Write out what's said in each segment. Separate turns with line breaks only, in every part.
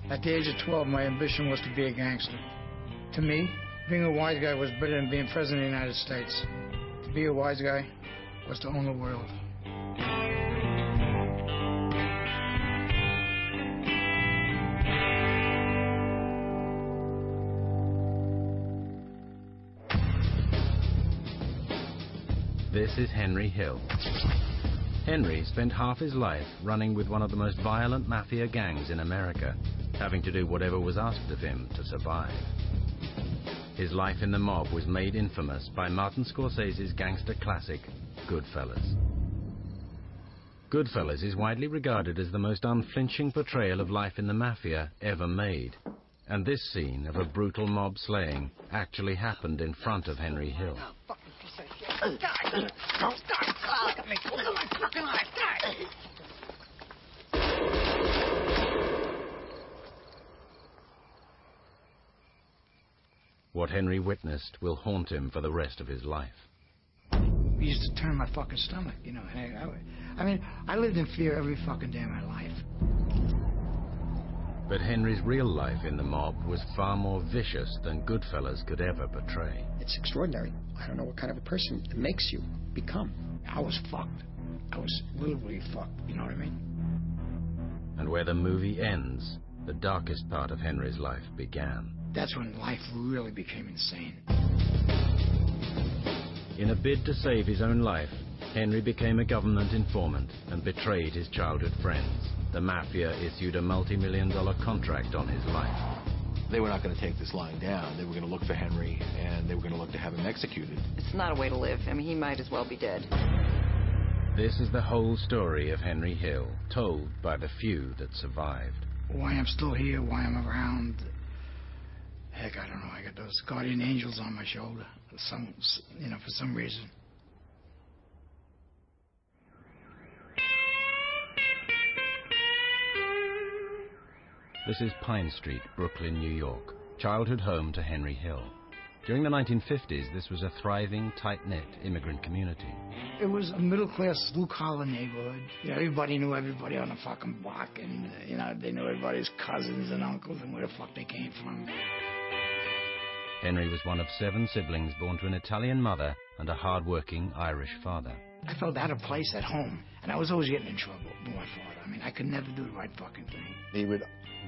At the age of 12, my ambition was to be a gangster. To me, being a wise guy was better than being president of the United States. To be a wise guy was to own the world.
This is Henry Hill. Henry spent half his life running with one of the most violent mafia gangs in America, having to do whatever was asked of him to survive. His life in the mob was made infamous by Martin Scorsese's gangster classic, Goodfellas. Goodfellas is widely regarded as the most unflinching portrayal of life in the mafia ever made, and this scene of a brutal mob slaying actually happened in front of Henry Hill. What Henry witnessed will haunt him for the rest of his life.
It used to turn my fucking stomach, you know. I mean, I lived in fear every fucking day of my life.
But Henry's real life in the mob was far more vicious than Goodfellas could ever portray.
It's extraordinary. I don't know what kind of a person it makes you become.
I was fucked. I was literally fucked, you know what I mean?
And where the movie ends, the darkest part of Henry's life began.
That's when life really became insane.
In a bid to save his own life, Henry became a government informant and betrayed his childhood friends. The mafia issued a multi-million-dollar contract on his life.
They were not going to take this lying down. They were going to look for Henry, and they were going to look to have him executed.
It's not a way to live. I mean, he might as well be dead.
This is the whole story of Henry Hill, told by the few that survived.
Why I'm still here, why I'm around. Heck, I don't know. I got those guardian angels on my shoulder. For some reason.
This is Pine Street, Brooklyn, New York, childhood home to Henry Hill. During the 1950s, this was a thriving, tight-knit immigrant community.
It was a middle-class, blue-collar neighborhood. You know, everybody knew everybody on the fucking block, and, they knew everybody's cousins and uncles and where the fuck they came from.
Henry was one of 7 siblings born to an Italian mother and a hard-working Irish father.
I felt out of place at home, and I was always getting in trouble with my father. I mean, I could never do the right fucking thing.
He would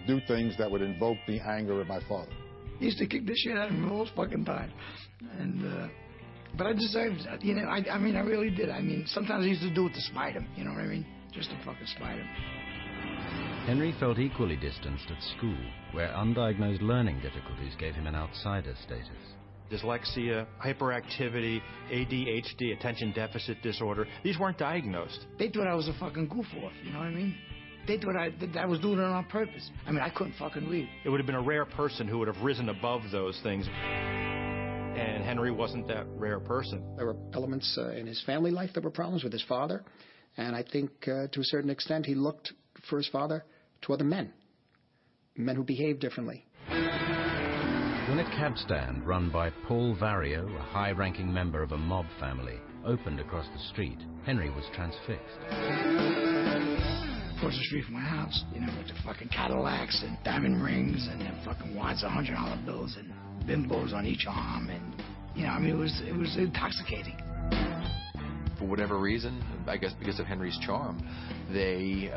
do things that would invoke the anger of my father.
He used to kick the shit out of me all the fucking time. But I deserved it. You know, I mean, I really did. I mean, sometimes I used to do it to spite him, you know what I mean? Just to fucking spite him.
Henry felt equally distanced at school, where undiagnosed learning difficulties gave him an outsider status.
Dyslexia, hyperactivity, ADHD, attention deficit disorder, these weren't diagnosed.
They thought I was a fucking goof-off, you know what I mean? They thought I was doing it on purpose. I mean, I couldn't fucking read.
It would have been a rare person who would have risen above those things. And Henry wasn't that rare person.
There were elements in his family life that were problems with his father. And I think, to a certain extent, he looked for his father to other men who behaved differently.
When a cab stand run by Paul Vario, a high-ranking member of a mob family, opened across the street, Henry was transfixed.
Across the street from my house, with the fucking Cadillacs and diamond rings and then fucking wads of $100 bills and bimbos on each arm, and it was intoxicating.
For whatever reason, I guess because of Henry's charm, they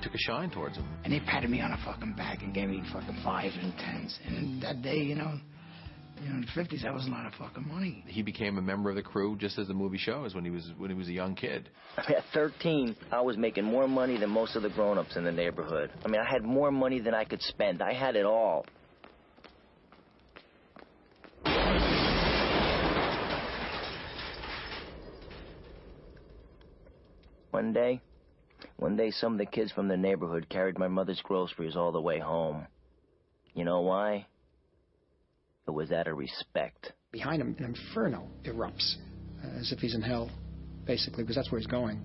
took a shine towards him.
And they patted me on the fucking back and gave me fucking 5s and 10s. And that day, in the 50s, that was a lot of fucking money.
He became a member of the crew, just as the movie shows, when he was a young kid.
At 13, I was making more money than most of the grown-ups in the neighborhood. I mean, I had more money than I could spend. I had it all. One day, some of the kids from the neighborhood carried my mother's groceries all the way home. You know why? It was out of respect.
Behind him, an inferno erupts, as if he's in hell, basically, because that's where he's going,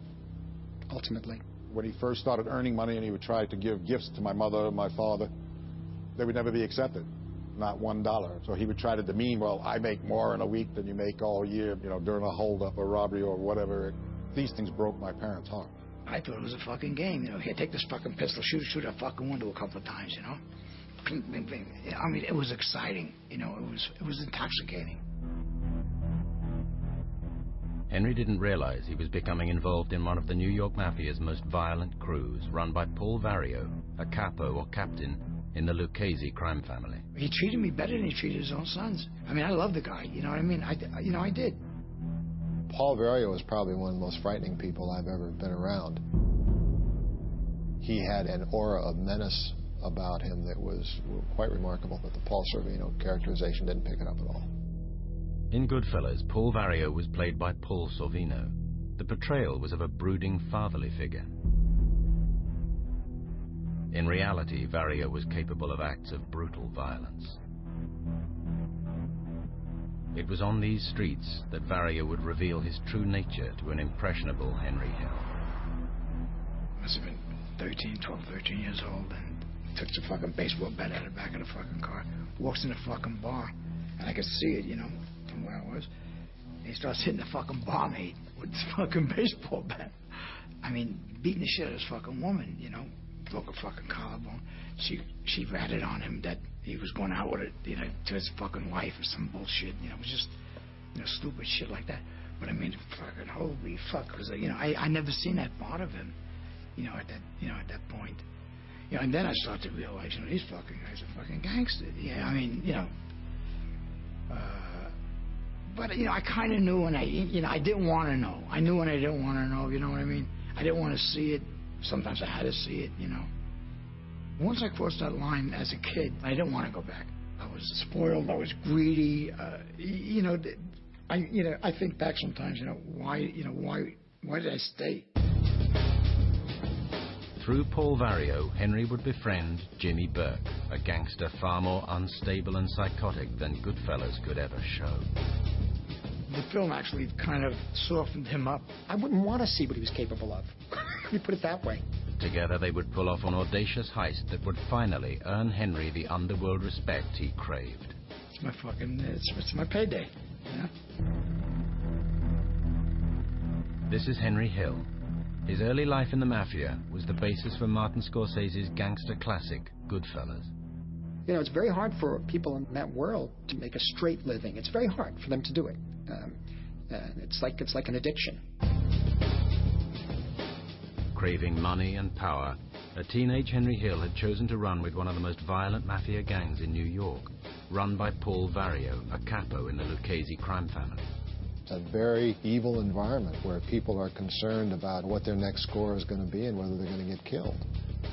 ultimately.
When he first started earning money and he would try to give gifts to my mother and my father, they would never be accepted, not $1. So he would try to demean, well, I make more in a week than you make all year, you know, during a holdup or robbery or whatever. These things broke my parents' heart.
I thought it was a fucking game, you know. Here, take this fucking pistol, shoot a fucking window a couple of times, you know. Ping, ping, ping. I mean, it was exciting, you know. It was intoxicating.
Henry didn't realize he was becoming involved in one of the New York Mafia's most violent crews, run by Paul Vario, a capo or captain in the Lucchese crime family.
He treated me better than he treated his own sons. I mean, I love the guy, you know what I mean? I did.
Paul Vario is probably one of the most frightening people I've ever been around. He had an aura of menace about him that was quite remarkable, but the Paul Sorvino characterization didn't pick it up at all.
In Goodfellas, Paul Vario was played by Paul Sorvino. The portrayal was of a brooding fatherly figure. In reality, Vario was capable of acts of brutal violence. It was on these streets that Vario would reveal his true nature to an impressionable Henry Hill.
Must have been 13 years old, and took the fucking baseball bat out of the back of the fucking car, walks in the fucking bar, and I could see it, you know, from where I was. And he starts hitting the fucking barmaid with the fucking baseball bat. I mean, beating the shit out of this fucking woman, you know, broke a fucking collarbone. She ratted on him that he was going out with it, you know, to his fucking wife or some bullshit, you know. It was just, you know, stupid shit like that. But I mean, fucking holy fuck, because, you know, I never seen that part of him, you know, at that point. You know, and then I started to realize, you know, these fucking guys are fucking gangsters. Yeah, I mean, you know. But, you know, I kind of knew when I didn't want to know. I knew when I didn't want to know, you know what I mean? I didn't want to see it. Sometimes I had to see it, you know. Once I crossed that line as a kid, I didn't want to go back. I was spoiled. I was greedy. You know, I think back sometimes, you know, why did I stay?
Through Paul Vario, Henry would befriend Jimmy Burke, a gangster far more unstable and psychotic than Goodfellas could ever show.
The film actually kind of softened him up.
I wouldn't want to see what he was capable of. Let me put it that way.
Together they would pull off an audacious heist that would finally earn Henry the underworld respect he craved.
It's my payday, you know?
This is Henry Hill. His early life in the Mafia was the basis for Martin Scorsese's gangster classic, Goodfellas.
You know, it's very hard for people in that world to make a straight living. It's very hard for them to do it. It's like an addiction.
Craving money and power, a teenage Henry Hill had chosen to run with one of the most violent Mafia gangs in New York, run by Paul Vario, a capo in the Lucchese crime family.
It's a very evil environment where people are concerned about what their next score is going to be and whether they're going to get killed.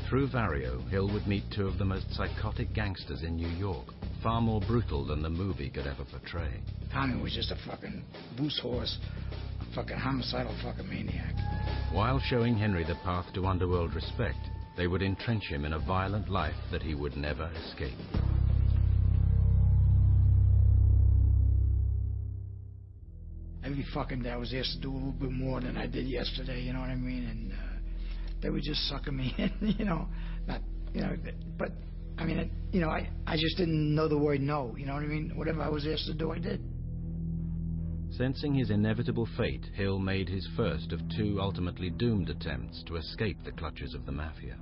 Through Vario, Hill would meet two of the most psychotic gangsters in New York, far more brutal than the movie could ever portray.
Tommy was just a fucking loose horse, a fucking homicidal fucking maniac.
While showing Henry the path to underworld respect, they would entrench him in a violent life that he would never escape.
Every fucking day I was asked to do a little bit more than I did yesterday, you know what I mean? And they were just sucking me in, you know, not, you know, but I mean, you know, I just didn't know the word no, you know what I mean? Whatever I was asked to do, I did.
Sensing his inevitable fate, Hill made his first of two ultimately doomed attempts to escape the clutches of the Mafia.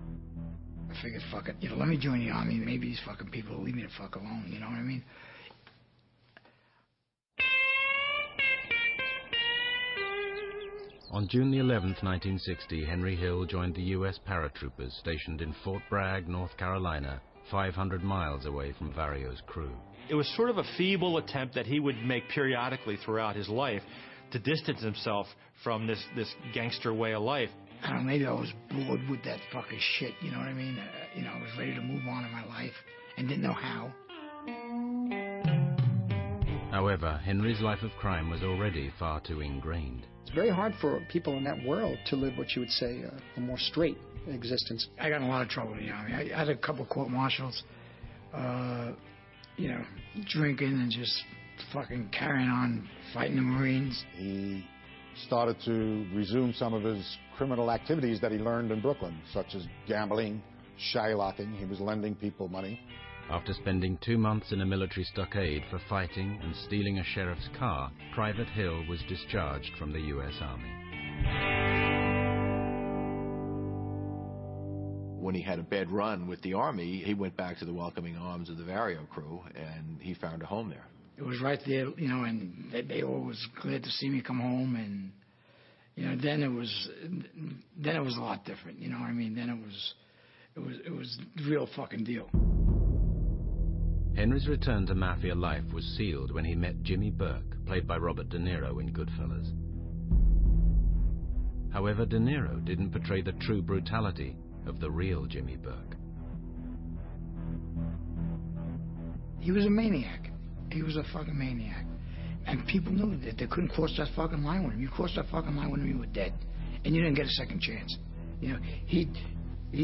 I figured, fuck it, you know, let me join the army. Maybe these fucking people will leave me the fuck alone, you know what I mean?
On June the 11th, 1960, Henry Hill joined the U.S. paratroopers stationed in Fort Bragg, North Carolina, 500 miles away from Vario's crew.
It was sort of a feeble attempt that he would make periodically throughout his life to distance himself from this gangster way of life.
I don't know, maybe I was bored with that fucking shit, you know what I mean? You know, I was ready to move on in my life and didn't know how.
However, Henry's life of crime was already far too ingrained.
It's very hard for people in that world to live what you would say a more straight existence.
I got in a lot of trouble in the army. I had a couple of court-martials, you know, drinking and just fucking carrying on, fighting the Marines.
He started to resume some of his criminal activities that he learned in Brooklyn, such as gambling, shylocking. He was lending people money.
After spending 2 months in a military stockade for fighting and stealing a sheriff's car, Private Hill was discharged from the U.S. Army.
When he had a bad run with the Army, he went back to the welcoming arms of the Vario crew, and he found a home there.
It was right there, you know, and they were always glad to see me come home, and, you know, then it was a lot different, you know what I mean? Then it was the real fucking deal.
Henry's return to mafia life was sealed when he met Jimmy Burke, played by Robert De Niro in Goodfellas. However, De Niro didn't portray the true brutality of the real Jimmy Burke.
He was a maniac. He was a fucking maniac. And people knew that they couldn't cross that fucking line with him. You crossed that fucking line with him, you were dead. And you didn't get a second chance. You know, he'd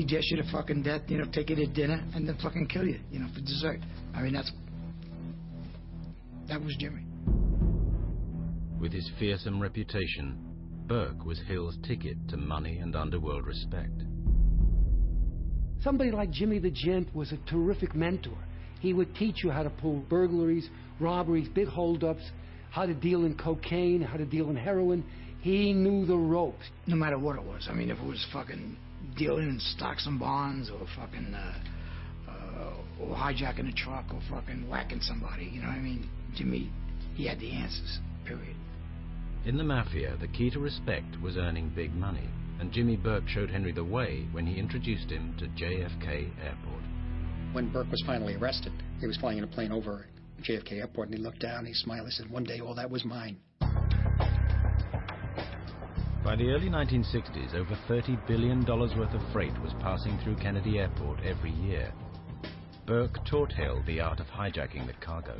dash you to fucking death, you know, take you to dinner, and then fucking kill you, you know, for dessert. I mean, that was Jimmy.
With his fearsome reputation, Burke was Hill's ticket to money and underworld respect.
Somebody like Jimmy the Gent was a terrific mentor. He would teach you how to pull burglaries, robberies, big holdups, how to deal in cocaine, how to deal in heroin. He knew the ropes.
No matter what it was. I mean, if it was fucking dealing in stocks and bonds, or fucking or hijacking a truck, or fucking whacking somebody, you know what I mean? Jimmy, he had the answers, period.
In the mafia, the key to respect was earning big money, and Jimmy Burke showed Henry the way when he introduced him to JFK Airport.
When Burke was finally arrested, he was flying in a plane over JFK Airport, and he looked down, he smiled, he said, "One day all that was mine."
By the early 1960s, over $30 billion worth of freight was passing through Kennedy Airport every year. Burke taught Hill the art of hijacking the cargo.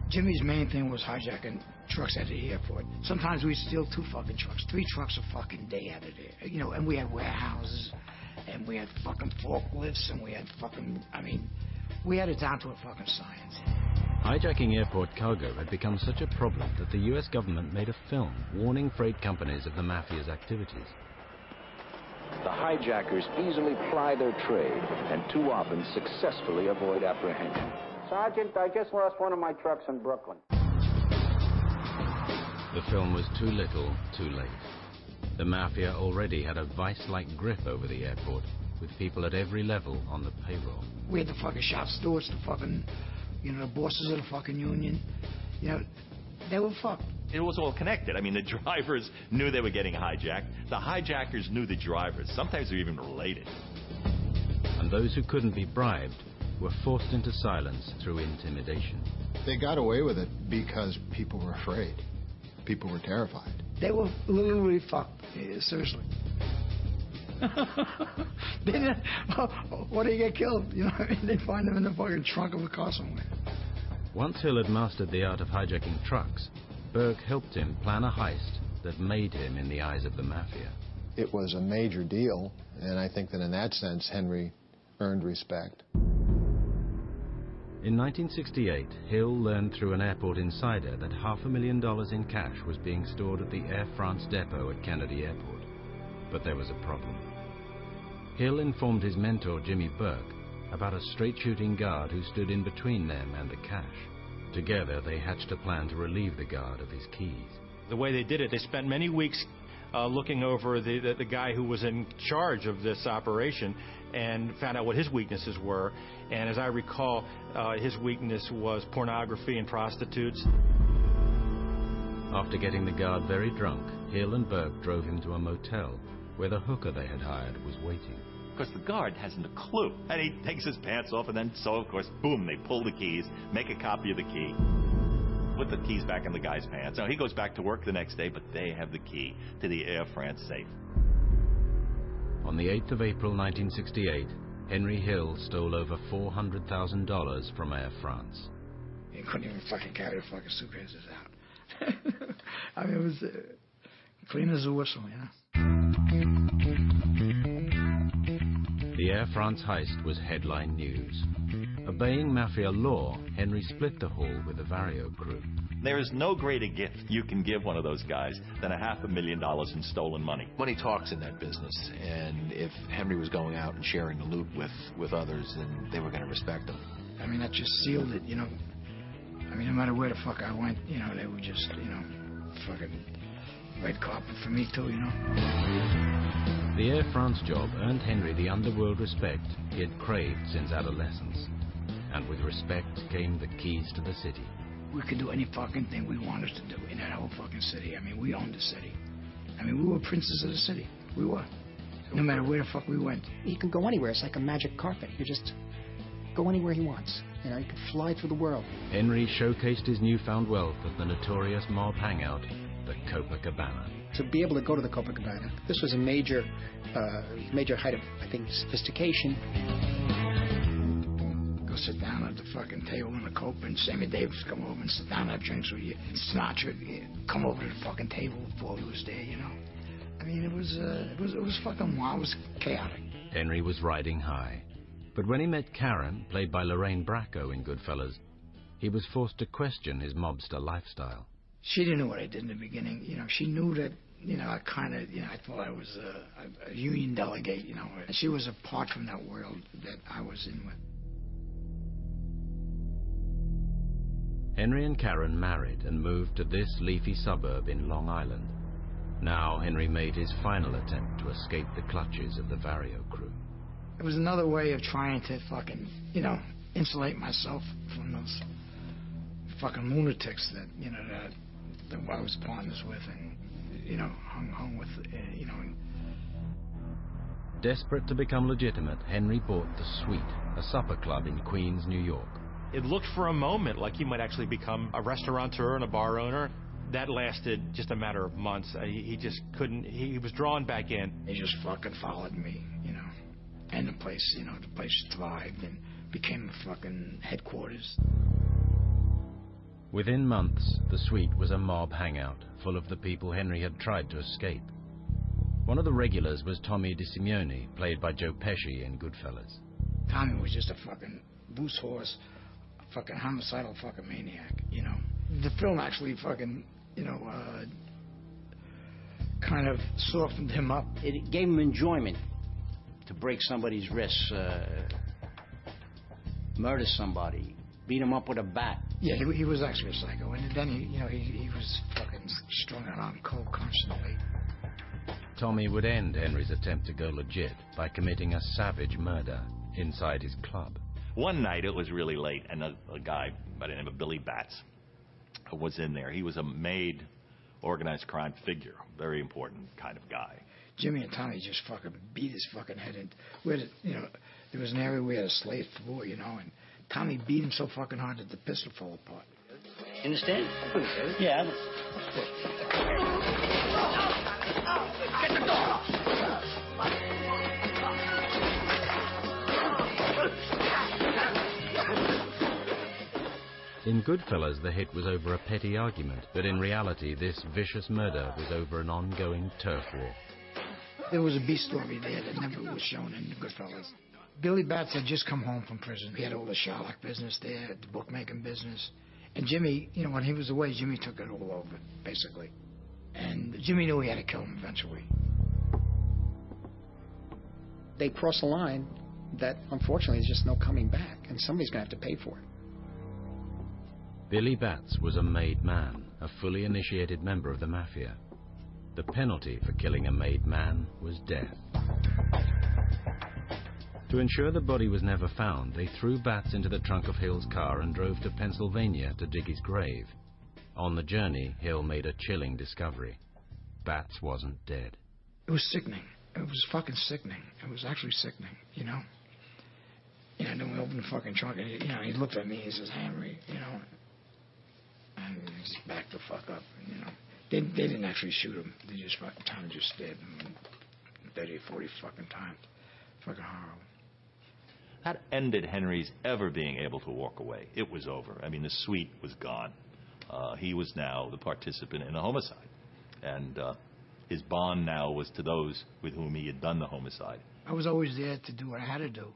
Jimmy's main thing was hijacking trucks out of the airport. Sometimes we'd steal 2 fucking trucks, 3 trucks a fucking day out of there. You know, and we had warehouses, and we had fucking forklifts, and we had fucking, I mean, we had it down to a fucking science.
Hijacking airport cargo had become such a problem that the US government made a film warning freight companies of the mafia's activities.
The hijackers easily ply their trade and too often successfully avoid apprehension.
Sergeant, I just lost one of my trucks in Brooklyn.
The film was too little, too late. The mafia already had a vice-like grip over the airport, with people at every level on the payroll.
We had the fucking shop stewards, the fucking, you know, the bosses of the fucking union. You know, they were fucked.
It was all connected. I mean, the drivers knew they were getting hijacked. The hijackers knew the drivers. Sometimes they're even related.
And those who couldn't be bribed were forced into silence through intimidation.
They got away with it because people were afraid. People were terrified.
They were literally fucked, seriously. They didn't, what do you get killed? You know what I mean? They'd find them in the fucking trunk of a car somewhere.
Once Hill had mastered the art of hijacking trucks, Burke helped him plan a heist that made him in the eyes of the mafia.
It was a major deal, and I think that in that sense, Henry earned respect.
In 1968, Hill learned through an airport insider that $500,000 in cash was being stored at the Air France depot at Kennedy Airport. But there was a problem. Hill informed his mentor, Jimmy Burke, about a straight-shooting guard who stood in between them and the cash. Together, they hatched a plan to relieve the guard of his keys.
The way they did it, they spent many weeks looking over the guy who was in charge of this operation and found out what his weaknesses were. And as I recall, his weakness was pornography and prostitutes.
After getting the guard very drunk, Hill and Burke drove him to a motel where the hooker they had hired was waiting.
Because the guard hasn't a clue. And he takes his pants off, and then so, of course, boom, they pull the keys, make a copy of the key, put the keys back in the guy's pants. Now, he goes back to work the next day, but they have the key to the Air France safe.
On the 8th of April 1968, Henry Hill stole over $400,000 from Air France.
You couldn't even fucking carry the fucking suitcases out. I mean, it was clean as a whistle, you know.
The Air France heist was headline news. Obeying mafia law, Henry split the haul with the Vario crew.
There is no greater gift you can give one of those guys than $500,000 in stolen money.
Money talks in that business, and if Henry was going out and sharing the loot with others, then they were going to respect him.
I mean, that just sealed it, you know. I mean, no matter where the fuck I went, you know, they were just, you know, fucking red carpet for me too, you know.
The Air France job earned Henry the underworld respect he had craved since adolescence. And with respect came the keys to the city.
We could do any fucking thing we wanted to do in that whole fucking city. I mean, we owned the city. I mean, we were princes of the city. We were. No matter where the fuck we went.
He can go anywhere. It's like a magic carpet. You just go anywhere he wants. You know, he could fly through the world.
Henry showcased his newfound wealth at the notorious mob hangout, the Copacabana.
To be able to go to the Copacabana, this was a major height of, I think, sophistication.
Go sit down at the fucking table in the Copa, and Sammy Davis come over and sit down and have drinks with you. Sinatra come over to the fucking table before he was there, you know. I mean, it was fucking wild. It was chaotic.
Henry was riding high. But when he met Karen, played by Lorraine Bracco in Goodfellas, he was forced to question his mobster lifestyle.
She didn't know what I did in the beginning. You know, she knew that, you know, I kind of, you know, I thought I was a union delegate, you know. She was apart from that world that I was in with.
Henry and Karen married and moved to this leafy suburb in Long Island. Now Henry made his final attempt to escape the clutches of the Vario crew.
It was another way of trying to fucking, you know, insulate myself from those fucking lunatics that, you know, that I was partners with and, you know, hung with, you know.
Desperate to become legitimate, Henry bought the Suite, a supper club in Queens, New York.
It looked for a moment like he might actually become a restaurateur and a bar owner. That lasted just a matter of months. He just couldn't, he was drawn back in.
He just fucking followed me, you know. And the place, you know, the place thrived and became the fucking headquarters.
Within months, the Suite was a mob hangout, full of the people Henry had tried to escape. One of the regulars was Tommy DeSimeone, played by Joe Pesci in Goodfellas.
Tommy was just a fucking loose horse, a fucking homicidal fucking maniac, you know. The film actually fucking, you know, kind of softened him up.
It gave him enjoyment to break somebody's wrists, murder somebody, beat him up with a bat.
Yeah, he was actually a psycho, and then he was fucking strung out on coke constantly.
Tommy would end Henry's attempt to go legit by committing a savage murder inside his club.
One night, it was really late, and a guy by the name of Billy Batts was in there. He was a made organized crime figure, very important kind of guy.
Jimmy and Tommy just fucking beat his fucking head in. You know, there was an area we had a slave floor, you know, and Tommy beat him so fucking hard that the pistol fell apart.
Understand? Yeah. Get the door!
In Goodfellas, the hit was over a petty argument, but in reality, this vicious murder was over an ongoing turf war.
There was a B story there that never was shown in Goodfellas. Billy Batts had just come home from prison. He had all the Sherlock business there, the bookmaking business. And Jimmy, you know, when he was away, Jimmy took it all over, basically. And Jimmy knew he had to kill him eventually.
They crossed a line that, unfortunately, is just no coming back, and somebody's going to have to pay for it.
Billy Batts was a made man, a fully initiated member of the Mafia. The penalty for killing a made man was death. To ensure the body was never found, they threw Batts into the trunk of Hill's car and drove to Pennsylvania to dig his grave. On the journey, Hill made a chilling discovery. Batts wasn't dead.
It was sickening. It was fucking sickening. It was actually sickening, you know? And then we opened the fucking trunk, and, you know, he looked at me, he says, Henry, you know, and he just backed the fuck up, you know. They didn't actually shoot him. They just fucking stabbed him 30 or 40 fucking times. Fucking horrible.
That ended Henry's ever being able to walk away. It was over. I mean, the Suite was gone. He was now the participant in a homicide. And his bond now was to those with whom he had done the homicide.
I was always there to do what I had to do.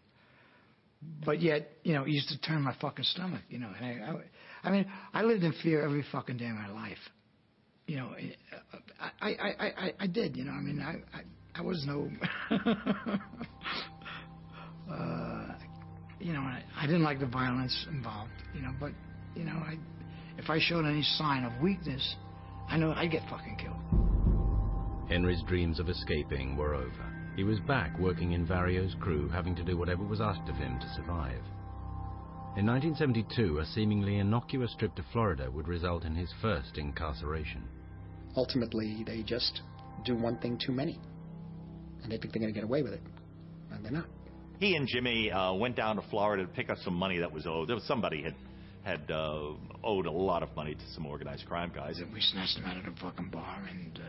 But yet, you know, it used to turn my fucking stomach, you know. And I mean, I lived in fear every fucking day of my life. You know, I did. You know, I mean, I was no. You know, I didn't like the violence involved. You know, but you know, if I showed any sign of weakness, I know I'd get fucking killed.
Henry's dreams of escaping were over. He was back working in Vario's crew, having to do whatever was asked of him to survive. In 1972, a seemingly innocuous trip to Florida would result in his first incarceration.
Ultimately, they just do one thing too many, and they think they're going to get away with it, and they're not.
He and Jimmy went down to Florida to pick up some money that was owed. There was somebody had owed a lot of money to some organized crime guys.
We snatched him out of the fucking bar and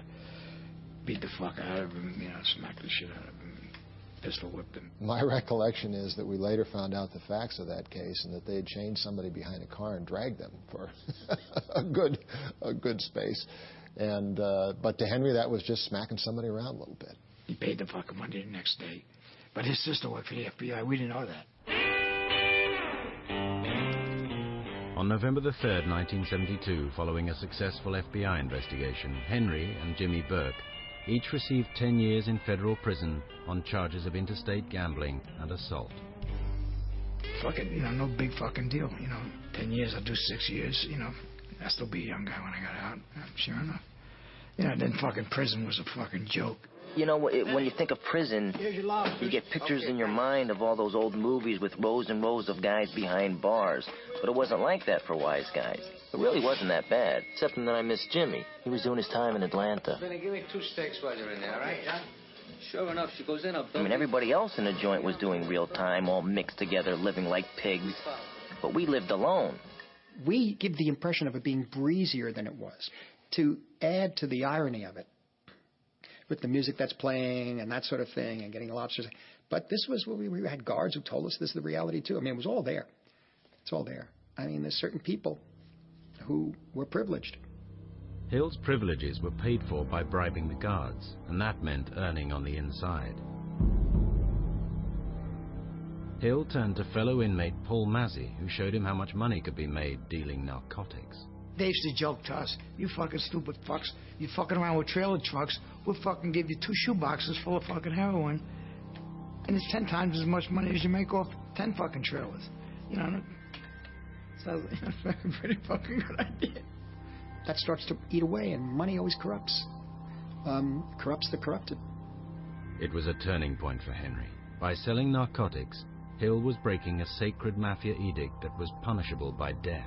beat the fuck out of him, you know, smacked the shit out of him, pistol whipped him.
My recollection is that we later found out the facts of that case and that they had chained somebody behind a car and dragged them for a good space. And but to Henry, that was just smacking somebody around a little bit.
He paid the fucking money the next day. But his sister worked for the FBI. We didn't know that.
On November the 3rd, 1972, following a successful FBI investigation, Henry and Jimmy Burke each received 10 years in federal prison on charges of interstate gambling and assault.
Fucking, you know, no big fucking deal. You know, 10 years, I'll do 6 years, you know. I'll still be a young guy when I got out, sure enough. You know, then fucking prison was a fucking joke.
You know, when you think of prison, you get pictures in your mind of all those old movies with rows and rows of guys behind bars. But it wasn't like that for Wise Guys. It really wasn't that bad, except that I missed Jimmy. He was doing his time in Atlanta.
Give me 2 steaks while you're in there, all right, John? Sure enough, she goes in.
I mean, everybody else in the joint was doing real time, all mixed together, living like pigs. But we lived alone.
We give the impression of it being breezier than it was. To add to the irony of it, with the music that's playing and that sort of thing and getting lobsters. But this was where we had guards who told us this is the reality, too. I mean, it was all there. It's all there. I mean, there's certain people who were privileged.
Hill's privileges were paid for by bribing the guards, and that meant earning on the inside. Hill turned to fellow inmate Paul Mazzy, who showed him how much money could be made dealing narcotics.
They used to joke to us, you fucking stupid fucks, you fucking around with trailer trucks, we'll fucking give you 2 shoeboxes full of fucking heroin, and it's 10 times as much money as you make off 10 fucking trailers. You know, sounds like a pretty fucking good idea.
That starts to eat away, and money always corrupts. Corrupts the corrupted.
It was a turning point for Henry. By selling narcotics, Hill was breaking a sacred mafia edict that was punishable by death.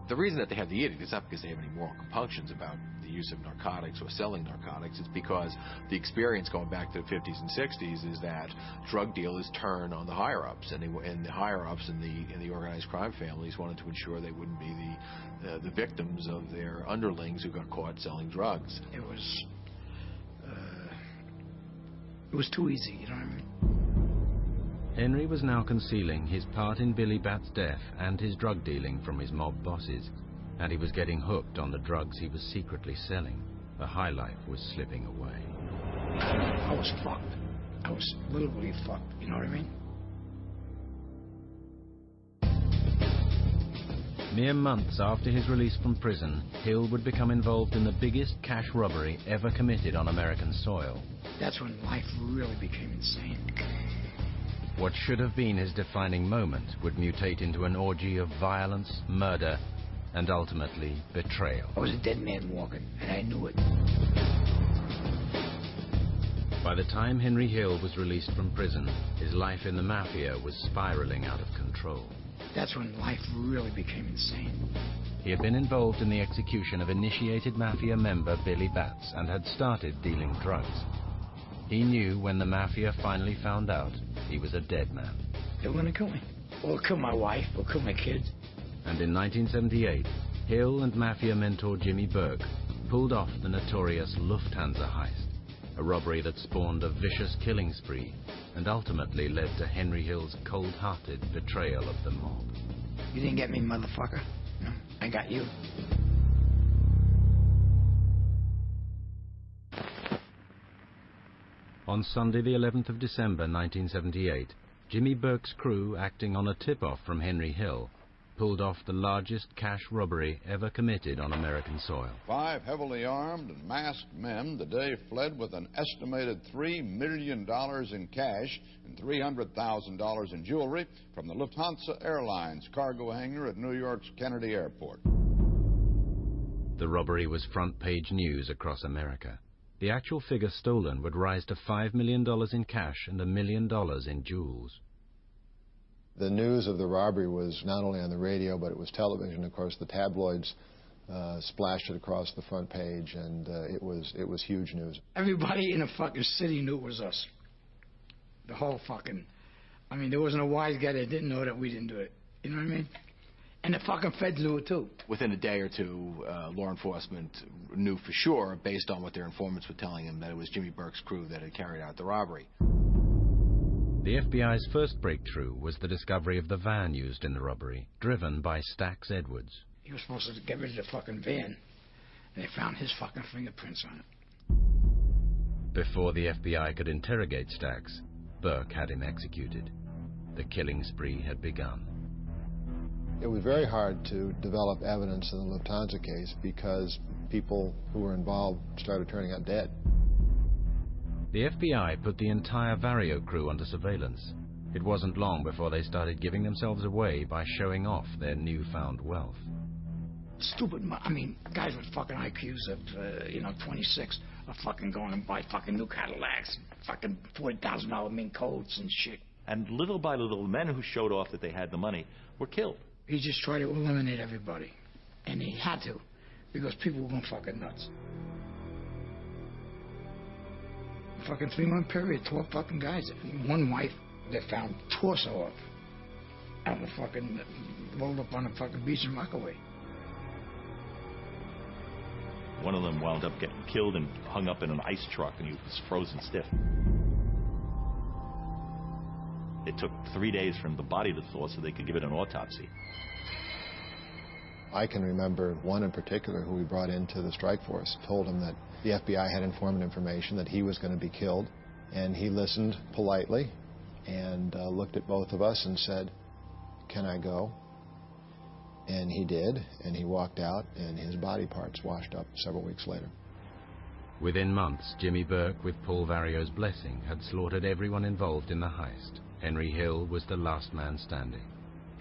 The reason that they have the edict is not because they have any moral compunctions about the use of narcotics or selling narcotics. It's because the experience going back to the 50s and 60s is that drug dealers turn on the higher-ups, and the higher-ups in the organized crime families wanted to ensure they wouldn't be the victims of their underlings who got caught selling drugs.
It was too easy, you know what I mean?
Henry was now concealing his part in Billy Bat's death and his drug dealing from his mob bosses, and he was getting hooked on the drugs he was secretly selling. The high life was slipping away.
I was fucked. I was literally fucked, you know what I mean?
Mere months after his release from prison, Hill would become involved in the biggest cash robbery ever committed on American soil.
That's when life really became insane.
What should have been his defining moment would mutate into an orgy of violence, murder, and ultimately betrayal.
I was a dead man walking, and I knew it.
By the time Henry Hill was released from prison, his life in the mafia was spiraling out of control.
That's when life really became insane.
He had been involved in the execution of initiated mafia member Billy Batts and had started dealing drugs. He knew when the mafia finally found out, he was a dead man.
They were going to kill me. Or kill my wife, or kill my kids.
And in 1978, Hill and mafia mentor Jimmy Burke pulled off the notorious Lufthansa heist, a robbery that spawned a vicious killing spree and ultimately led to Henry Hill's cold-hearted betrayal of the mob.
You didn't get me, motherfucker. No, I got you.
On Sunday, the 11th of December, 1978, Jimmy Burke's crew, acting on a tip-off from Henry Hill, pulled off the largest cash robbery ever committed on American soil.
5 heavily armed and masked men today fled with an estimated $3 million in cash and $300,000 in jewelry from the Lufthansa Airlines cargo hangar at New York's Kennedy Airport.
The robbery was front-page news across America. The actual figure stolen would rise to $5 million in cash and $1 million in jewels.
The news of the robbery was not only on the radio, but it was television. Of course, the tabloids splashed it across the front page, and it was huge news.
Everybody in the fucking city knew it was us. The whole fucking... I mean, there wasn't a wise guy that didn't know that we didn't do it. You know what I mean? And the fucking feds knew it, too.
Within a day or two, law enforcement knew for sure, based on what their informants were telling them, that it was Jimmy Burke's crew that had carried out the robbery.
The FBI's first breakthrough was the discovery of the van used in the robbery, driven by Stax Edwards.
He was supposed to get rid of the fucking van, and they found his fucking fingerprints on it.
Before the FBI could interrogate Stax, Burke had him executed. The killing spree had begun.
It was very hard to develop evidence in the Lufthansa case because people who were involved started turning up dead.
The FBI put the entire Vario crew under surveillance. It wasn't long before they started giving themselves away by showing off their newfound wealth.
Stupid, I mean, guys with fucking IQs of, 26 are fucking going and buy fucking new Cadillacs, fucking $40,000 mink coats and shit.
And little by little, the men who showed off that they had the money were killed.
He just tried to eliminate everybody. And he had to, because people were going fucking nuts. Fucking 3-month period, 12 fucking guys. One wife, they found torso of out in the fucking, rolled up on the fucking beach in Rockaway.
One of them wound up getting killed and hung up in an ice truck, and he was frozen stiff. It took 3 days for the body to thaw so they could give it an autopsy.
I can remember one in particular who we brought into the strike force, told him that the FBI had informant information that he was going to be killed, and he listened politely and looked at both of us and said, "Can I go?" And he did, and he walked out, and his body parts washed up several weeks later.
Within months, Jimmy Burke, with Paul Vario's blessing, had slaughtered everyone involved in the heist. Henry Hill was the last man standing.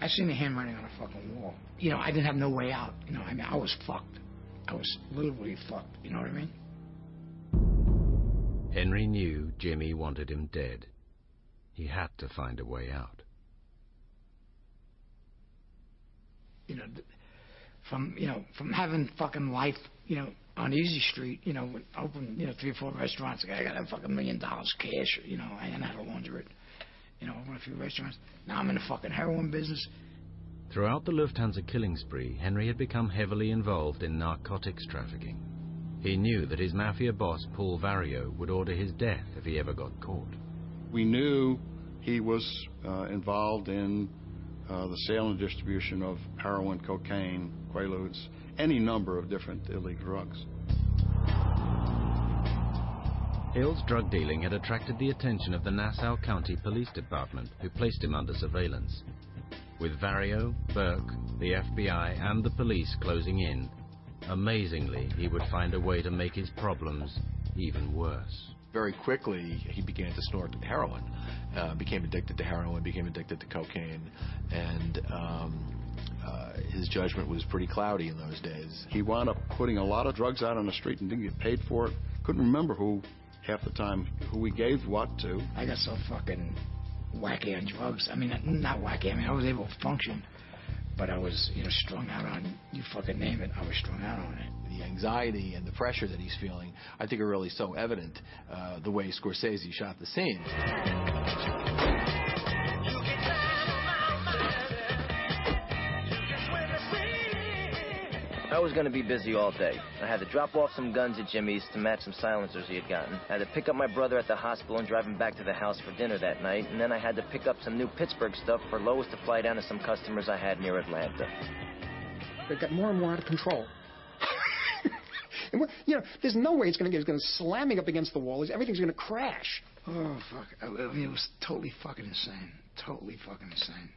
I seen the handwriting on a fucking wall. I didn't have no way out. I mean, I was fucked. I was literally fucked. You know what I mean?
Henry knew Jimmy wanted him dead. He had to find a way out.
From having fucking life, on Easy Street, open, 3 or 4 restaurants. I got a fucking $1 million cash, I hadn't had a laundrette. Open a few restaurants. Now I'm in the fucking heroin business.
Throughout the Lufthansa killing spree, Henry had become heavily involved in narcotics trafficking. He knew that his mafia boss, Paul Vario, would order his death if he ever got caught.
We knew he was involved in the sale and distribution of heroin, cocaine, quaaludes, any number of different illegal drugs.
Hill's drug dealing had attracted the attention of the Nassau County Police Department, who placed him under surveillance. With Vario, Burke, the FBI, and the police closing in, amazingly, he would find a way to make his problems even worse.
Very quickly, he began to snort heroin, became addicted to heroin, became addicted to cocaine, and his judgment was pretty cloudy in those days.
He wound up putting a lot of drugs out on the street and didn't get paid for it. Couldn't remember half the time who we gave what to.
I got so fucking wacky on drugs. I mean, not wacky. I mean, I was able to function, but I was, strung out on, you fucking name it, I was strung out on it.
The anxiety and the pressure that he's feeling, I think, are really so evident the way Scorsese shot the scene.
I was going to be busy all day. I had to drop off some guns at Jimmy's to match some silencers he had gotten. I had to pick up my brother at the hospital and drive him back to the house for dinner that night. And then I had to pick up some new Pittsburgh stuff for Lois to fly down to some customers I had near Atlanta.
It got more and more out of control. And there's no way it's going to slamming up against the wall. Everything's going to crash.
Oh, fuck. I mean, it was totally fucking insane. Totally fucking insane.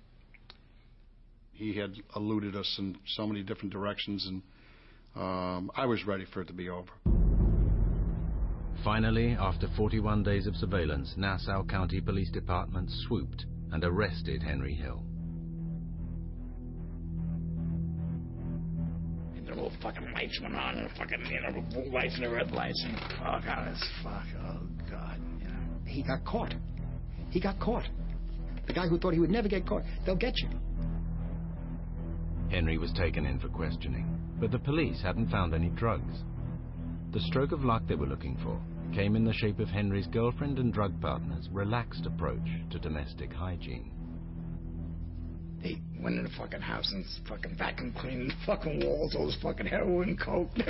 He had eluded us in so many different directions, and I was ready for it to be over.
Finally, after 41 days of surveillance, Nassau County Police Department swooped and arrested Henry Hill.
The little fucking lights went on, and the fucking, the blue lights and the red lights, and fuck, oh God,
He got caught. He got caught. The guy who thought he would never get caught, they'll get you.
Henry was taken in for questioning, but the police hadn't found any drugs. The stroke of luck they were looking for came in the shape of Henry's girlfriend and drug partner's relaxed approach to domestic hygiene.
They went in the fucking house and fucking vacuum cleaned the fucking walls, all this fucking heroin, coke. They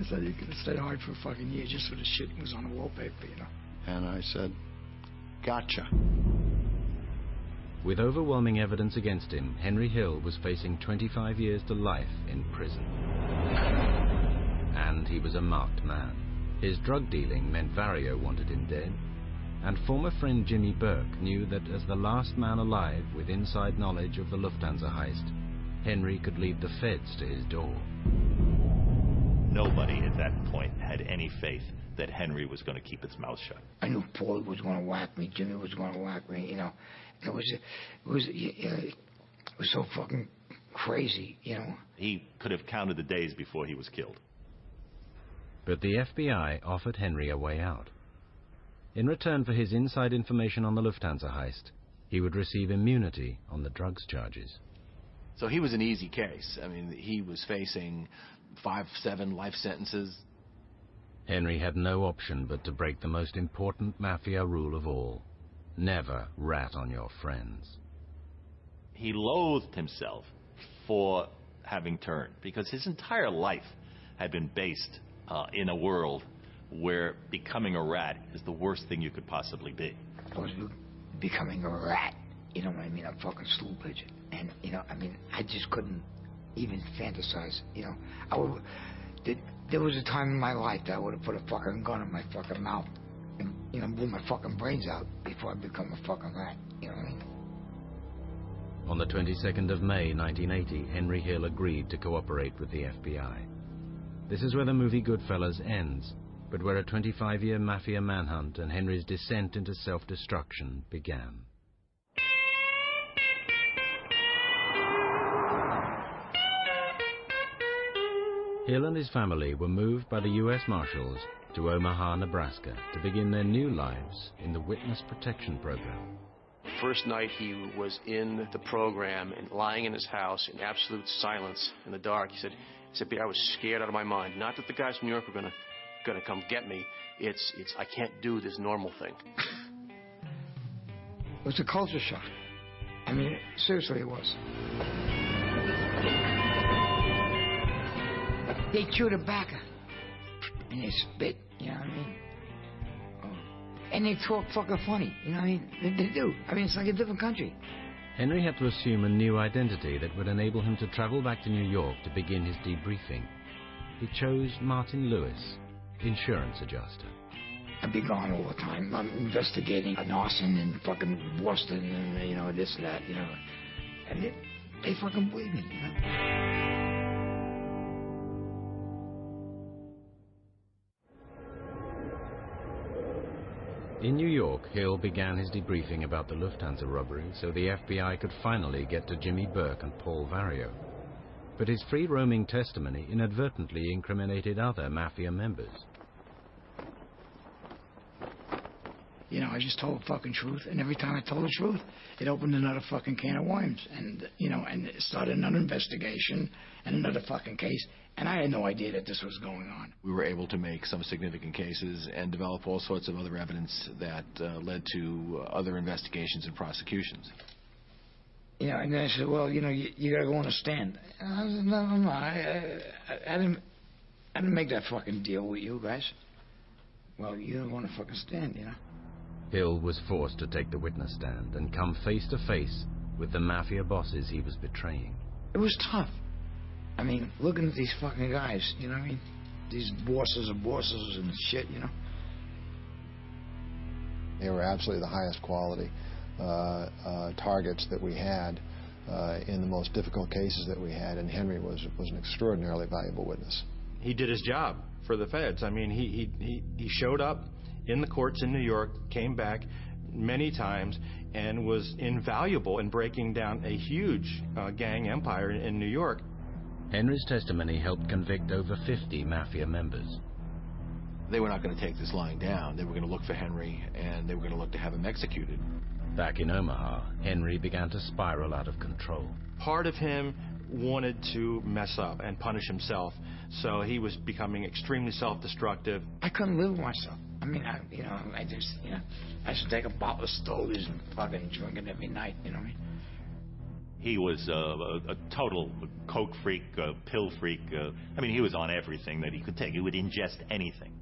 said you could have stayed hard for a fucking year just so the shit was on the wallpaper,
And I said, gotcha.
With overwhelming evidence against him, Henry Hill was facing 25 years to life in prison. And he was a marked man. His drug dealing meant Vario wanted him dead. And former friend Jimmy Burke knew that as the last man alive with inside knowledge of the Lufthansa heist, Henry could lead the feds to his door.
Nobody at that point had any faith that Henry was going to keep his mouth shut.
I knew Paul was going to whack me, Jimmy was going to whack me, It was so fucking crazy,
He could have counted the days before he was killed.
But the FBI offered Henry a way out. In return for his inside information on the Lufthansa heist, he would receive immunity on the drugs charges.
So he was an easy case. I mean, he was facing 5-7 life sentences.
Henry had no option but to break the most important mafia rule of all: never rat on your friends.
He loathed himself for having turned, because his entire life had been based in a world where becoming a rat is the worst thing you could possibly be.
I was becoming a rat, you know what I mean? A fucking stool pigeon. And, I just couldn't even fantasize, There was a time in my life that I would have put a fucking gun in my fucking mouth and, blew my fucking brains out before I become a fucking rat, you know what I mean?
On the 22nd of May 1980, Henry Hill agreed to cooperate with the FBI. This is where the movie Goodfellas ends, but where a 25-year mafia manhunt and Henry's descent into self-destruction began. Hill and his family were moved by the U.S. Marshals to Omaha, Nebraska, to begin their new lives in the Witness Protection Program.
The first night he was in the program and lying in his house in absolute silence in the dark, he said, I was scared out of my mind. Not that the guys from New York were gonna come get me. It's I can't do this normal thing.
It was a culture shock. Seriously, it was. They chew tobacco and they spit, you know what I mean? And they talk fucking funny, you know what I mean? They do. It's like a different country.
Henry had to assume a new identity that would enable him to travel back to New York to begin his debriefing. He chose Martin Lewis, insurance adjuster.
I'd be gone all the time. I'm investigating an arson in fucking Boston and, this and that, And they fucking believe me,
In New York, Hill began his debriefing about the Lufthansa robbery so the FBI could finally get to Jimmy Burke and Paul Vario. But his free-roaming testimony inadvertently incriminated other mafia members.
I just told the fucking truth, and every time I told the truth, it opened another fucking can of worms, and, and it started another investigation and another fucking case, and I had no idea that this was going on.
We were able to make some significant cases and develop all sorts of other evidence that led to other investigations and prosecutions.
And then I said, well, you gotta go on a stand. And I said, no, I didn't make that fucking deal with you guys. Well, you don't want to fucking stand,
Hill was forced to take the witness stand and come face to face with the mafia bosses he was betraying.
It was tough. Looking at these fucking guys, you know what I mean? These bosses of bosses and shit,
They were absolutely the highest quality. targets that we had in the most difficult cases that we had, and Henry was an extraordinarily valuable witness.
He did his job for the feds. I mean, he showed up in the courts in New York, came back many times, and was invaluable in breaking down a huge gang empire in New York.
Henry's testimony helped convict over 50 mafia members.
They were not going to take this lying down. They were going to look for Henry, and they were going to look to have him executed.
Back in Omaha, Henry began to spiral out of control.
Part of him wanted to mess up and punish himself, so he was becoming extremely self-destructive.
I couldn't live with myself. I mean, I should take a bottle of Stolies and fucking drink it every night, you know what I mean?
He was a total coke freak, pill freak. I mean, he was on everything that he could take. He would ingest anything.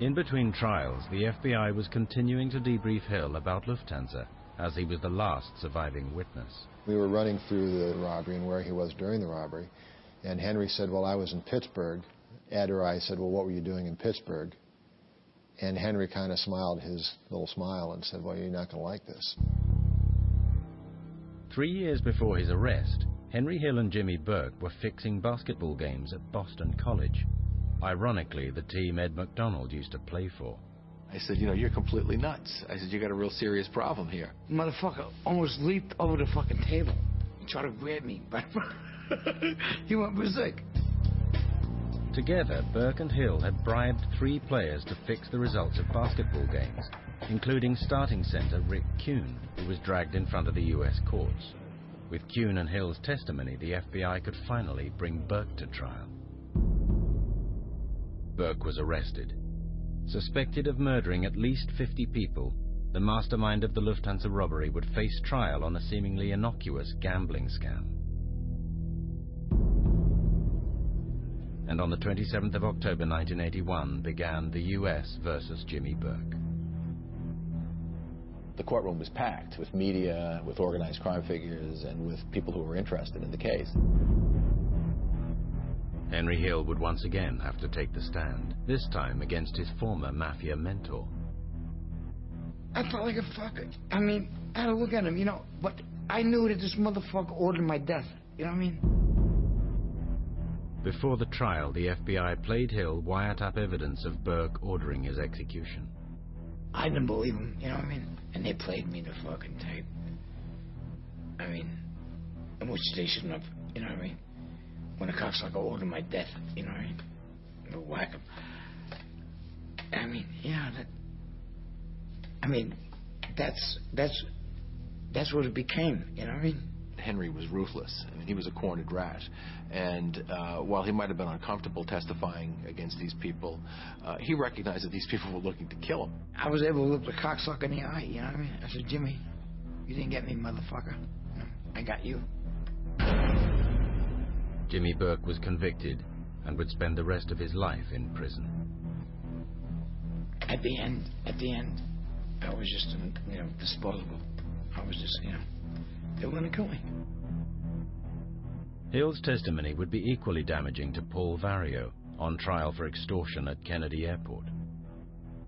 In between trials, the FBI was continuing to debrief Hill about Lufthansa, as he was the last surviving witness.
We were running through the robbery and where he was during the robbery, and Henry said, well, I was in Pittsburgh. Ed or I said, well, what were you doing in Pittsburgh? And Henry kind of smiled his little smile and said, well, you're not going to like this.
3 years before his arrest, Henry Hill and Jimmy Burke were fixing basketball games at Boston College. Ironically, the team Ed McDonald used to play for.
I said, you know, you're completely nuts. I said, you got a real serious problem here.
Motherfucker almost leaped over the fucking table and tried to grab me, but he went berserk.
Together, Burke and Hill had bribed 3 players to fix the results of basketball games, including starting center Rick Kuhn, who was dragged in front of the U.S. courts. With Kuhn and Hill's testimony, the FBI could finally bring Burke to trial. Burke was arrested. Suspected of murdering at least 50 people, the mastermind of the Lufthansa robbery would face trial on a seemingly innocuous gambling scam. And on the 27th of October 1981 began the U.S. versus Jimmy Burke.
The courtroom was packed with media, with organized crime figures, and with people who were interested in the case.
Henry Hill would once again have to take the stand, this time against his former mafia mentor.
I felt like a fucker. I mean, I had to look at him, you know, but I knew that this motherfucker ordered my death. You know what I mean?
Before the trial, the FBI played Hill wiretap evidence of Burke ordering his execution.
I didn't believe him, you know what I mean? And they played me the fucking tape. I mean, in which they shouldn't have, you know what I mean? When a cocksucker ordered my death, you know what I mean? They'll whack him. I mean, yeah, that's what it became, you know what I mean?
Henry was ruthless. I mean, he was a cornered rat. And while he might have been uncomfortable testifying against these people, he recognized that these people were looking to kill him.
I was able to look the cocksucker in the eye, you know what I mean? I said, Jimmy, you didn't get me, motherfucker. You know, I got you.
Jimmy Burke was convicted and would spend the rest of his life in prison.
At the end, I was just, you know, disposable. I was just, you know, they were going to kill me.
Hill's testimony would be equally damaging to Paul Vario, on trial for extortion at Kennedy Airport.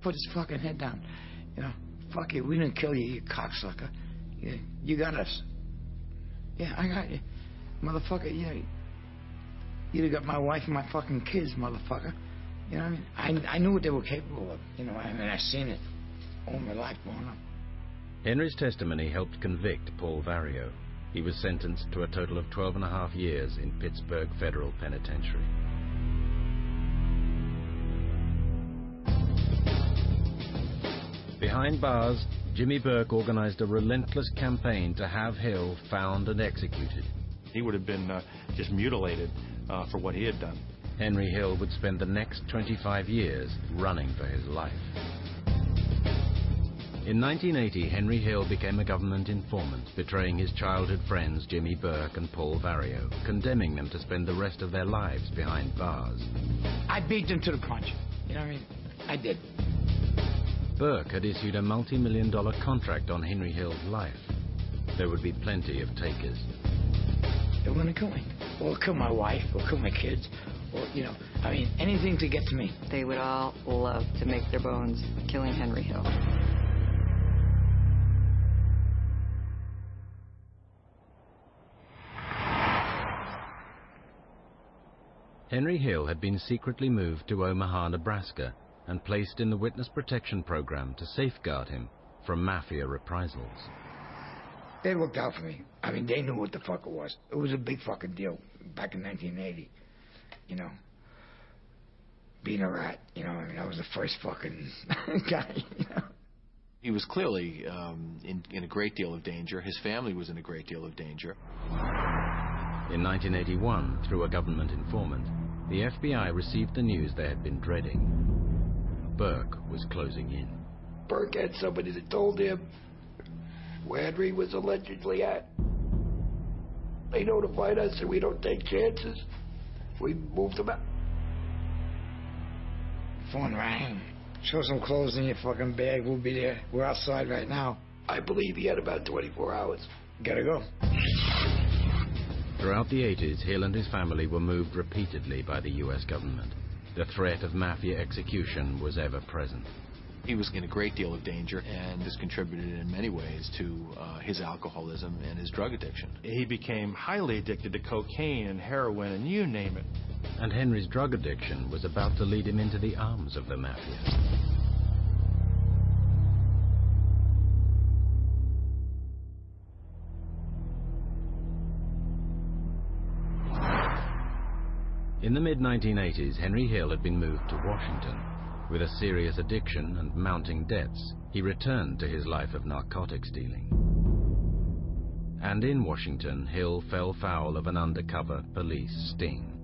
Put his fucking head down. You know, fuck you, we didn't kill you, you cocksucker. You got us. Yeah, I got you. Motherfucker, yeah. You got my wife and my fucking kids, motherfucker. You know what I mean? I knew what they were capable of. You know, I mean, I've seen it all my life growing up.
Henry's testimony helped convict Paul Vario. He was sentenced to a total of 12.5 years in Pittsburgh Federal Penitentiary. Behind bars, Jimmy Burke organized a relentless campaign to have Hill found and executed.
He would have been just mutilated for what he had done.
Henry Hill would spend the next 25 years running for his life. In 1980, Henry Hill became a government informant, betraying his childhood friends Jimmy Burke and Paul Vario, condemning them to spend the rest of their lives behind bars.
I beat them to the punch. You know what I mean? I did.
Burke had issued a multi-million-dollar contract on Henry Hill's life. There would be plenty of takers.
They were going to kill me. Or kill my wife, or kill my kids, or, you know, I mean, anything to get to me.
They would all love to make their bones killing Henry Hill.
Henry Hill had been secretly moved to Omaha, Nebraska, and placed in the witness protection program to safeguard him from mafia reprisals.
It worked out for me. I mean, they knew what the fuck it was. It was a big fucking deal back in 1980, you know. Being a rat, you know, I mean, I was the first fucking guy, you know.
He was clearly in a great deal of danger. His family was in a great deal of danger.
In 1981, through a government informant, the FBI received the news they had been dreading. Burke was closing in.
Burke had somebody that told him where Henry was allegedly at. They notified us and we don't take chances. We moved him out. Phone rang. Show some clothes in your fucking bag. We'll be there. We're outside right now. I believe he had about 24 hours. Gotta go.
Throughout the 80s, Hill and his family were moved repeatedly by the U.S. government. The threat of mafia execution was ever present.
He was in a great deal of danger, and this contributed in many ways to his alcoholism and his drug addiction.
He became highly addicted to cocaine and heroin and you name it.
And Henry's drug addiction was about to lead him into the arms of the mafia. In the mid-1980s, Henry Hill had been moved to Washington. With a serious addiction and mounting debts, he returned to his life of narcotics dealing. And in Washington, Hill fell foul of an undercover police sting.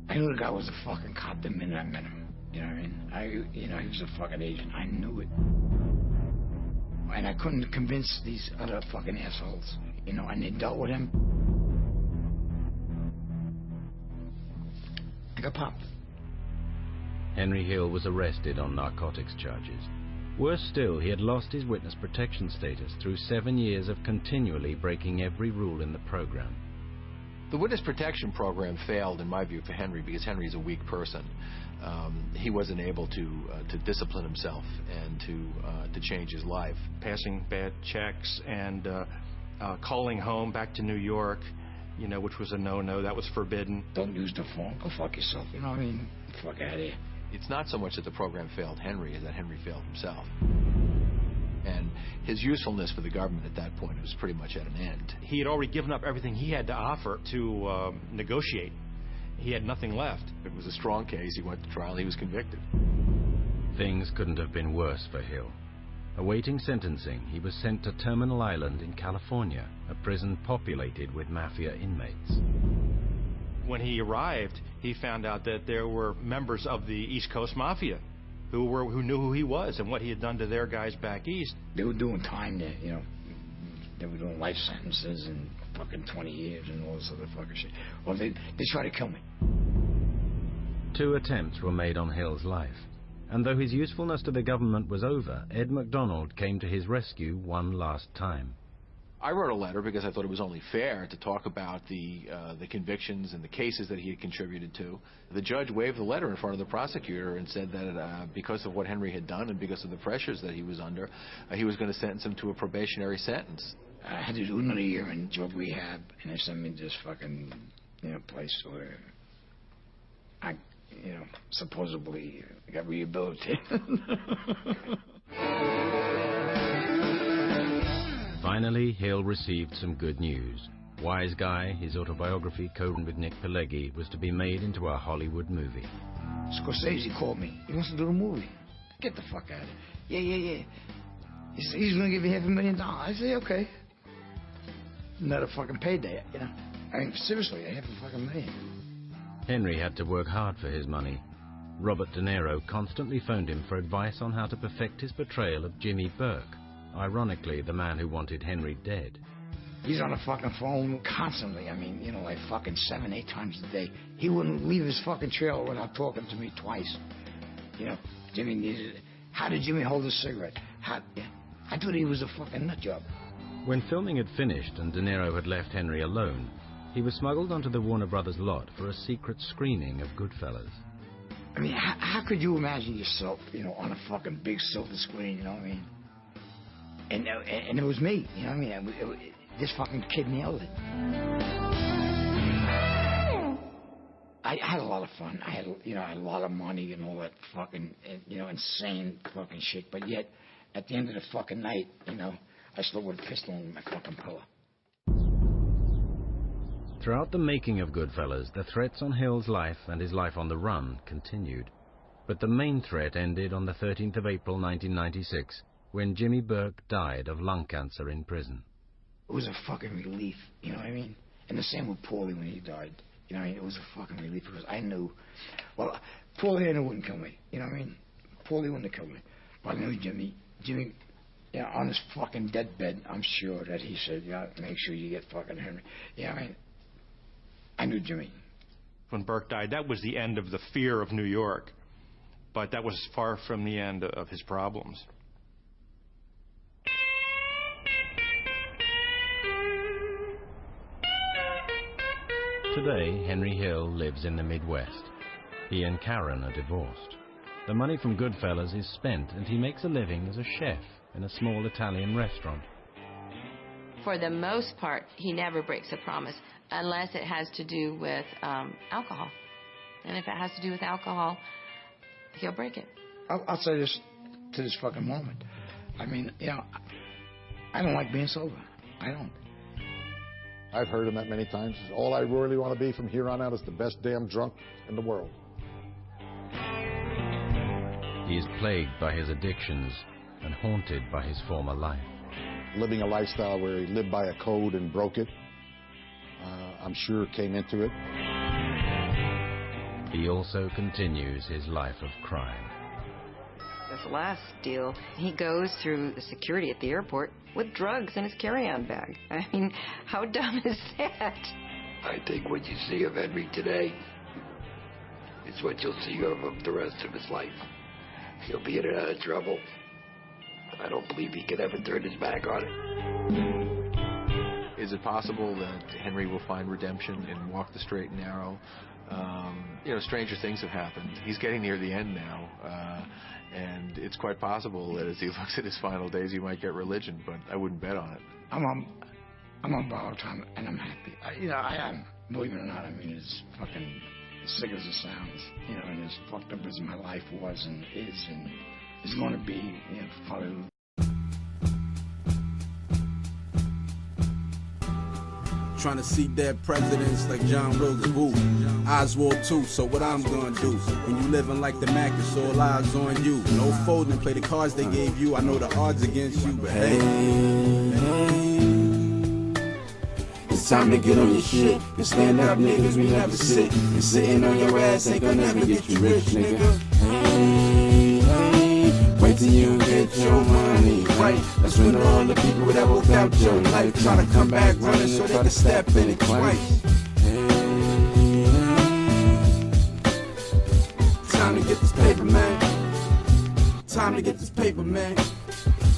I knew the guy was a fucking cop the minute I met him. You know what I mean? He was a fucking agent. I knew it. And I couldn't convince these other fucking assholes. You know, and they dealt with him. I got popped.
Henry Hill was arrested on narcotics charges. Worse still, he had lost his witness protection status through 7 years of continually breaking every rule in the program.
The witness protection program failed, in my view, for Henry because Henry's a weak person. He wasn't able to discipline himself and to change his life.
Passing bad checks and calling home back to New York, you know, which was a no-no. That was forbidden.
Don't use the phone. Go fuck yourself. You know what I mean? Fuck out of here.
It's not so much that the program failed Henry as that Henry failed himself. And his usefulness for the government at that point was pretty much at an end.
He had already given up everything he had to offer to negotiate. He had nothing left.
It was a strong case. He went to trial. He was convicted.
Things couldn't have been worse for Hill. Awaiting sentencing, he was sent to Terminal Island in California, a prison populated with mafia inmates.
When he arrived, he found out that there were members of the East Coast Mafia who knew who he was and what he had done to their guys back east.
They were doing time there, you know. They were doing life sentences and fucking 20 years and all this other fucking shit. Well, they tried to kill me.
2 attempts were made on Hill's life. And though his usefulness to the government was over, Ed McDonald came to his rescue one last time.
I wrote a letter because I thought it was only fair to talk about the convictions and the cases that he had contributed to. The judge waved the letter in front of the prosecutor and said that because of what Henry had done and because of the pressures that he was under, he was going to sentence him to a probationary sentence.
I had to do another year in drug rehab, and they sent me to this fucking, place where I, supposedly got rehabilitated.
Finally, Hill received some good news. Wise Guy, his autobiography, co-written with Nick Pileggi, was to be made into a Hollywood movie.
Scorsese called me. He wants to do a movie. Get the fuck out of here. Yeah. He's going to give you $500,000. I say, okay. Not a fucking payday, I mean, seriously, $500,000.
Henry had to work hard for his money. Robert De Niro constantly phoned him for advice on how to perfect his portrayal of Jimmy Burke. Ironically, the man who wanted Henry dead.
He's on the fucking phone constantly. I mean, like fucking 7-8 times a day. He wouldn't leave his fucking trailer without talking to me twice. Jimmy needed it. How did Jimmy hold a cigarette? I thought he was a fucking nut job.
When filming had finished and De Niro had left Henry alone, he was smuggled onto the Warner Brothers lot for a secret screening of Goodfellas.
I mean, how could you imagine yourself, on a fucking big silver screen, you know what I mean? And it was me, you know what I mean? This fucking kid nailed it. I had a lot of fun. I had, I had a lot of money and all that fucking, insane fucking shit. But yet, at the end of the fucking night, I slept with a pistol in my fucking pillow.
Throughout the making of Goodfellas, the threats on Hill's life and his life on the run continued. But the main threat ended on the 13th of April 1996, when Jimmy Burke died of lung cancer in prison.
It was a fucking relief, you know what I mean? And the same with Paulie when he died. You know what I mean? It was a fucking relief because I knew, well, Paulie I knew wouldn't kill me. You know what I mean? Paulie wouldn't have killed me. But I knew Jimmy, on his fucking deathbed, I'm sure that he said, make sure you get fucking Henry. You know what I mean? I knew Jimmy.
When Burke died, that was the end of the fear of New York. But that was far from the end of his problems.
Today, Henry Hill lives in the Midwest. He and Karen are divorced. The money from Goodfellas is spent, and he makes a living as a chef in a small Italian restaurant.
For the most part, he never breaks a promise unless it has to do with alcohol. And if it has to do with alcohol, he'll break it.
I'll say this to this fucking moment. I mean, I don't like being sober. I don't.
I've heard him that many times. All I really want to be from here on out is the best damn drunk in the world.
He is plagued by his addictions and haunted by his former life.
Living a lifestyle where he lived by a code and broke it, I'm sure came into it.
He also continues his life of crime.
This last deal, he goes through the security at the airport with drugs in his carry-on bag. I mean, how dumb is that?
I think what you see of Henry today is what you'll see of him the rest of his life. He'll be in and out of trouble. I don't believe he can ever turn his back on it.
Is it possible that Henry will find redemption and walk the straight and narrow? Stranger things have happened. He's getting near the end now, and it's quite possible that as he looks at his final days, he might get religion, but I wouldn't bet on it.
I'm on borrowed time, and I'm happy. I am. Believe it or not, I mean, it's fucking as sick as it sounds, and as fucked up as my life was and is and is going to be, probably.
Trying to see dead presidents like John Wilkes Booth, Oswald too. So what I'm gonna do? When you living like the Mac, it's all eyes on you. No folding, play the cards they gave you. I know the odds against you, but hey, it's time to get on your shit and stand up, niggas. We never sit, and sitting on your ass ain't gonna never get you rich, nigga. Wait till you get your money right. That's when all the people that will doubt your life try to come back running so they can step in it twice. Time to get this paper, man. Time to get this paper, man.